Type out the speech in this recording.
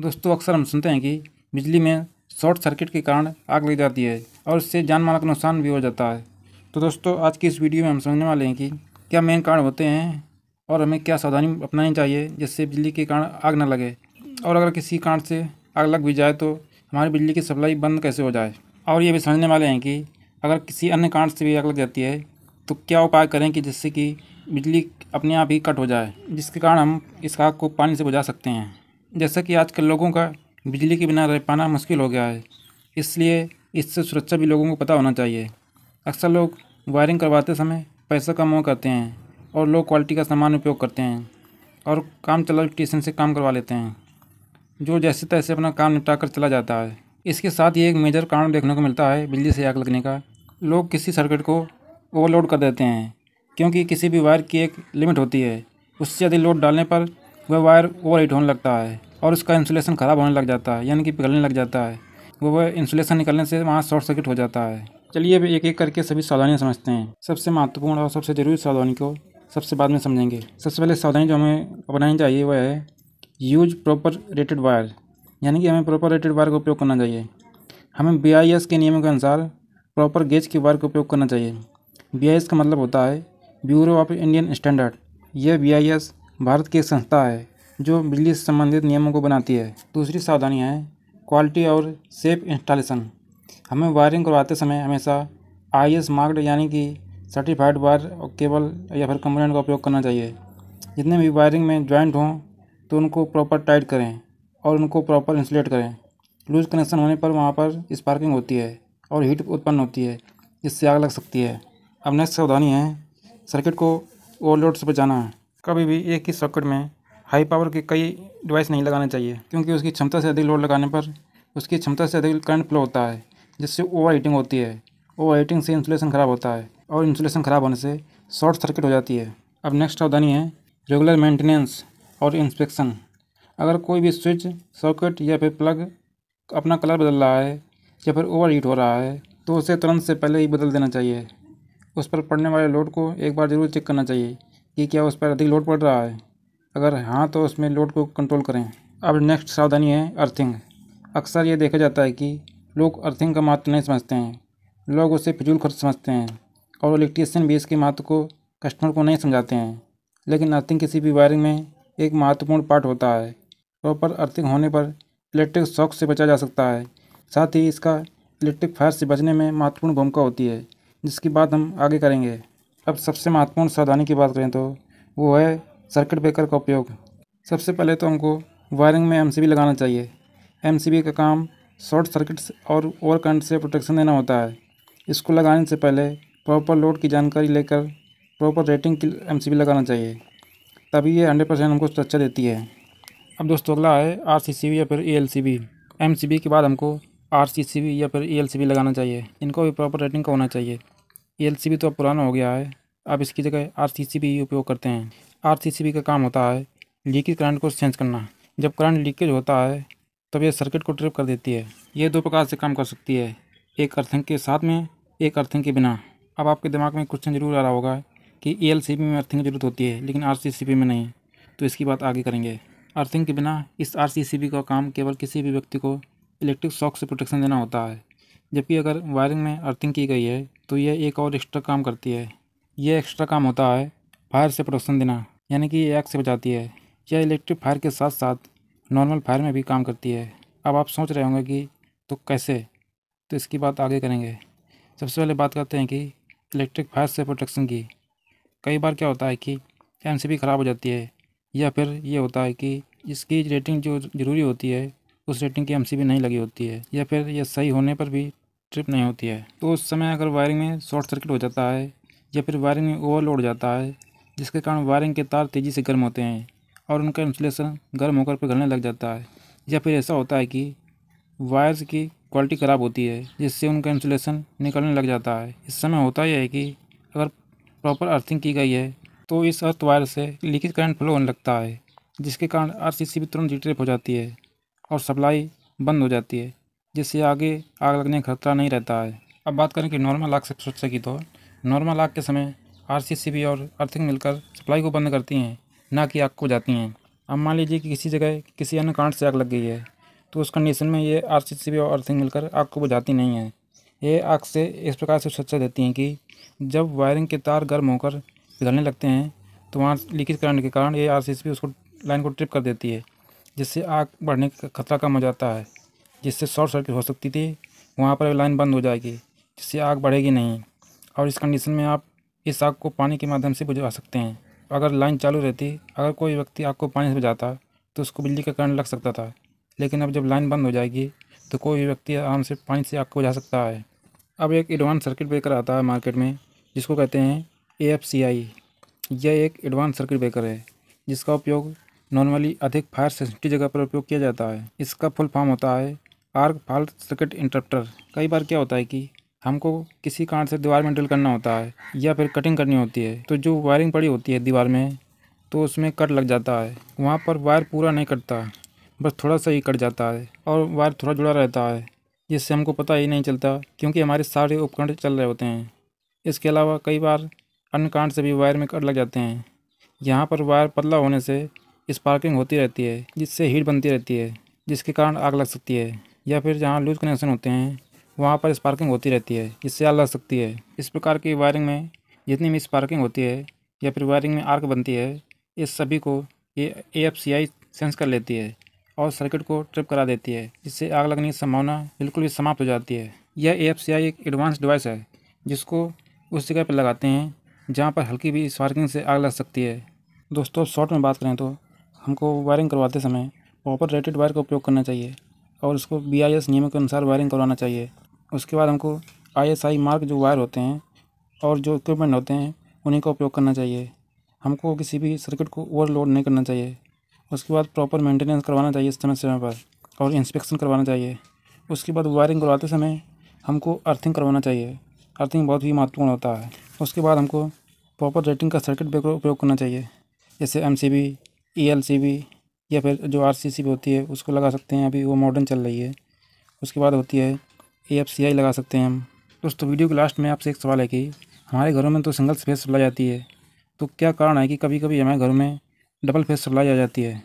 दोस्तों, अक्सर हम सुनते हैं कि बिजली में शॉर्ट सर्किट के कारण आग लग जाती है और इससे जान माल का नुकसान भी हो जाता है। तो दोस्तों, आज की इस वीडियो में हम समझने वाले हैं कि क्या मेन कारण होते हैं और हमें क्या सावधानी अपनानी चाहिए जिससे बिजली के कारण आग न लगे, और अगर किसी कारण से आग लग भी जाए तो हमारी बिजली की सप्लाई बंद कैसे हो जाए। और ये भी समझने वाले हैं कि अगर किसी अन्य कारण से भी आग लग जाती है तो क्या उपाय करें कि जिससे कि बिजली अपने आप ही कट हो जाए, जिसके कारण हम इस आग को पानी से बुझा सकते हैं। जैसा कि आजकल लोगों का बिजली के बिना रह पाना मुश्किल हो गया है, इसलिए इससे सुरक्षा भी लोगों को पता होना चाहिए। अक्सर लोग वायरिंग करवाते समय पैसा कम करते हैं और लो क्वालिटी का सामान उपयोग करते हैं और काम चलाऊ इलेक्ट्रीशियन से काम करवा लेते हैं, जो जैसे तैसे अपना काम निपटा कर चला जाता है। इसके साथ ही एक मेजर कारण देखने को मिलता है बिजली से आग लगने का। लोग किसी सर्किट को ओवरलोड कर देते हैं, क्योंकि किसी भी वायर की एक लिमिट होती है। उससे अधिक लोड डालने पर वह वायर ओवरहीट होने लगता है और उसका इंसुलेशन ख़राब होने लग जाता है, यानी कि पिघलने लग जाता है। वह इंसुलेशन निकलने से वहाँ शॉर्ट सर्किट हो जाता है। चलिए अब एक एक करके सभी सावधानियाँ समझते हैं। सबसे महत्वपूर्ण और सबसे ज़रूरी सावधानी को सबसे बाद में समझेंगे। सबसे पहले सावधानी जो हमें अपनानी चाहिए वह है यूज प्रॉपर रेटेड वायर, यानी कि हमें प्रॉपर रेटेड वायर का उपयोग करना चाहिए। हमें BIS के नियमों के अनुसार प्रॉपर गेज के वायर का उपयोग करना चाहिए। BIS का मतलब होता है ब्यूरो ऑफ इंडियन स्टैंडर्ड। यह BIS भारत की एक संस्था है जो बिजली से संबंधित नियमों को बनाती है। दूसरी सावधानी है क्वालिटी और सेफ इंस्टॉलेशन। हमें वायरिंग करवाते समय हमेशा IS मार्क्ड यानी कि सर्टिफाइड वायर और केबल या फिर कंपोनेंट का उपयोग करना चाहिए। जितने भी वायरिंग में जॉइंट हों तो उनको प्रॉपर टाइट करें और उनको प्रॉपर इंसुलेट करें। लूज कनेक्शन होने पर वहाँ पर स्पार्किंग होती है और हीट उत्पन्न होती है, जिससे आग लग सकती है। अब नेक्स्ट सावधानी है सर्किट को ओवरलोड से बचाना है। कभी भी एक ही सॉकेट में हाई पावर के कई डिवाइस नहीं लगाने चाहिए, क्योंकि उसकी क्षमता से अधिक लोड लगाने पर उसकी क्षमता से अधिक करंट फ्लो होता है, जिससे ओवर हीटिंग होती है। ओवर हीटिंग से इंसुलेशन ख़राब होता है और इंसुलेशन ख़राब होने से शॉर्ट सर्किट हो जाती है। अब नेक्स्ट सावधानी है रेगुलर मेंटेनेंस और इंस्पेक्शन। अगर कोई भी स्विच, सॉकेट या फिर प्लग अपना कलर बदल रहा है या फिर ओवर हीट हो रहा है तो उसे तुरंत से पहले ही बदल देना चाहिए। उस पर पड़ने वाले लोड को एक बार ज़रूर चेक करना चाहिए कि क्या उस पर अधिक लोड पड़ रहा है। अगर हाँ तो उसमें लोड को कंट्रोल करें। अब नेक्स्ट सावधानी है अर्थिंग। अक्सर ये देखा जाता है कि लोग अर्थिंग का महत्व नहीं समझते हैं। लोग उसे फिजूल खर्च समझते हैं और इलेक्ट्रीशियन भी इसके महत्व को कस्टमर को नहीं समझाते हैं। लेकिन अर्थिंग किसी भी वायरिंग में एक महत्वपूर्ण पार्ट होता है। प्रॉपर अर्थिंग होने पर इलेक्ट्रिक शॉक से बचा जा सकता है। साथ ही इसका इलेक्ट्रिक फायर से बचने में महत्वपूर्ण भूमिका होती है, जिसकी बात हम आगे करेंगे। अब सबसे महत्वपूर्ण सावधानी की बात करें तो वो है सर्किट ब्रेकर का उपयोग। सबसे पहले तो हमको वायरिंग में MCB लगाना चाहिए। MCB का काम शॉर्ट सर्किट और ओवर करंट से प्रोटेक्शन देना होता है। इसको लगाने से पहले प्रॉपर लोड की जानकारी लेकर प्रॉपर रेटिंग की MCB लगाना चाहिए, तभी ये 100% हमको सुरक्षा देती है। अब दोस्तों, अगला है RCCB या फिर ALCB। MCB के बाद हमको RCCB या फिर ALCB लगाना चाहिए। इनको भी प्रॉपर रेटिंग का होना चाहिए। ALCB तो अब पुराना हो गया है, अब इसकी जगह RCCB ही उपयोग करते हैं। RCCB का काम होता है लीकेज करंट को चेंज करना। जब करंट लीकेज होता है तब यह सर्किट को ट्रिप कर देती है। ये दो प्रकार से काम कर सकती है, एक अर्थिंग के साथ में, एक अर्थिंग के बिना। अब आपके दिमाग में क्वेश्चन जरूर आ रहा होगा कि ALCB में अर्थिंग की जरूरत होती है लेकिन RCCB में नहीं, तो इसकी बात आगे करेंगे। अर्थिंग के बिना इस RCCB का काम केवल किसी भी व्यक्ति को इलेक्ट्रिक शॉक से प्रोटेक्शन देना होता है, जबकि अगर वायरिंग में अर्थिंग की गई है तो यह एक और एक्स्ट्रा काम करती है। यह एक्स्ट्रा काम होता है फायर से प्रोटेक्शन देना, यानी कि ये आग से बचाती है। यह इलेक्ट्रिक फायर के साथ साथ नॉर्मल फायर में भी काम करती है। अब आप सोच रहे होंगे कि तो कैसे, तो इसकी बात आगे करेंगे। सबसे पहले बात करते हैं कि इलेक्ट्रिक फायर से प्रोटेक्शन की। कई बार क्या होता है कि MCB ख़राब हो जाती है, या फिर ये होता है कि इसकी रेटिंग जो ज़रूरी होती है उस रेटिंग की MCB नहीं लगी होती है, या फिर यह सही होने पर भी ट्रिप नहीं होती है। तो उस समय अगर वायरिंग में शॉर्ट सर्किट हो जाता है या फिर वायरिंग में ओवरलोड हो जाता है, जिसके कारण वायरिंग के तार तेज़ी से गर्म होते हैं और उनका इंसुलेशन गर्म होकर पिघलने लग जाता है। या फिर ऐसा होता है कि वायर्स की क्वालिटी ख़राब होती है, जिससे उनका इंसुलेशन निकलने लग जाता है। इस समय होता यह है कि अगर प्रॉपर अर्थिंग की गई है तो इस अर्थ वायर से लीकेज करंट फ्लो होने लगता है, जिसके कारण RCCB तुरंत डिट्रिप हो जाती है और सप्लाई बंद हो जाती है, जिससे आगे आग लगने का खतरा नहीं रहता है। अब बात करें कि नॉर्मल आग से सुरक्षा की, तो नॉर्मल आग के समय RCCB और अर्थिंग मिलकर सप्लाई को बंद करती हैं, ना कि आग को बुझाती हैं। अब मान लीजिए कि किसी जगह किसी अन्य कारण से आग लग गई है, तो उस कंडीशन में ये आरसीसीबी और अर्थिंग मिलकर आग को बुझाती नहीं है। ये आग से इस प्रकार से सुरक्षा देती हैं कि जब वायरिंग के तार गर्म होकर पिघलने लगते हैं तो वहाँ लीकेज करने के कारण ये आरसीसीबी उसको लाइन को ट्रिप कर देती है, जिससे आग बढ़ने का खतरा कम हो जाता है। जिससे शॉर्ट सर्किट हो सकती थी, वहाँ पर लाइन बंद हो जाएगी, जिससे आग बढ़ेगी नहीं। और इस कंडीशन में आप इस आग को पानी के माध्यम से बुझा सकते हैं। अगर लाइन चालू रहती, अगर कोई व्यक्ति आग को पानी से बुझाता तो उसको बिजली का करंट लग सकता था, लेकिन अब जब लाइन बंद हो जाएगी तो कोई भी व्यक्ति आराम से पानी से आग को बुझा सकता है। अब एक एडवांस सर्किट ब्रेकर आता है मार्केट में, जिसको कहते हैं AFCI। यह एक एडवांस सर्किट ब्रेकर है जिसका उपयोग नॉर्मली अधिक फायर सेंसिटिव जगह पर उपयोग किया जाता है। इसका फुल फॉर्म होता है आर्क फॉल्ट सर्किट इंटरप्टर। कई बार क्या होता है कि हमको किसी कारण से दीवार में ड्रिल करना होता है या फिर कटिंग करनी होती है, तो जो वायरिंग पड़ी होती है दीवार में, तो उसमें कट लग जाता है। वहाँ पर वायर पूरा नहीं कटता, बस थोड़ा सा ही कट जाता है और वायर थोड़ा जुड़ा रहता है, जिससे हमको पता ही नहीं चलता क्योंकि हमारे सारे उपकरण चल रहे होते हैं। इसके अलावा कई बार अन्य कारण से भी वायर में कट लग जाते हैं। यहाँ पर वायर पतला होने से स्पार्किंग होती रहती है, जिससे हीट बनती रहती है, जिसके कारण आग लग सकती है। या फिर जहाँ लूज कनेक्शन होते हैं वहाँ पर स्पार्किंग होती रहती है, जिससे आग लग सकती है। इस प्रकार की वायरिंग में जितनी भी स्पार्किंग होती है या फिर वायरिंग में आर्क बनती है, इस सभी को ये AFCI सेंस कर लेती है और सर्किट को ट्रिप करा देती है, जिससे आग लगने की संभावना बिल्कुल भी समाप्त हो जाती है। यह AFCI एक एडवांस डिवाइस है जिसको उस जगह पर लगाते हैं जहाँ पर हल्की भी स्पार्किंग से आग लग सकती है। दोस्तों, शॉर्ट में बात करें तो हमको वायरिंग करवाते समय प्रॉपर रेटेड वायर का उपयोग करना चाहिए और उसको BIS नियमों के अनुसार वायरिंग करवाना चाहिए। उसके बाद हमको ISI मार्क जो वायर होते हैं और जो इक्विपमेंट होते हैं उन्हीं का उपयोग करना चाहिए। हमको किसी भी सर्किट को ओवरलोड नहीं करना चाहिए। उसके बाद प्रॉपर मेंटेनेंस करवाना चाहिए समय पर और इंस्पेक्शन करवाना चाहिए। उसके बाद वायरिंग करवाते समय हमको अर्थिंग करवाना चाहिए। अर्थिंग बहुत ही महत्वपूर्ण होता है। उसके बाद हमको प्रॉपर रेटिंग का सर्किट ब्रेकर उपयोग करना चाहिए, जैसे MCB, ELCB या फिर जो RCCB होती है उसको लगा सकते हैं, अभी वो मॉडर्न चल रही है। उसके बाद होती है AFCI लगा सकते हैं हम। दोस्तों, वीडियो के लास्ट में आपसे एक सवाल है कि हमारे घरों में तो सिंगल फेस सप्लाई आती है, तो क्या कारण है कि कभी कभी हमारे घरों में डबल फेस सप्लाई आ जाती है।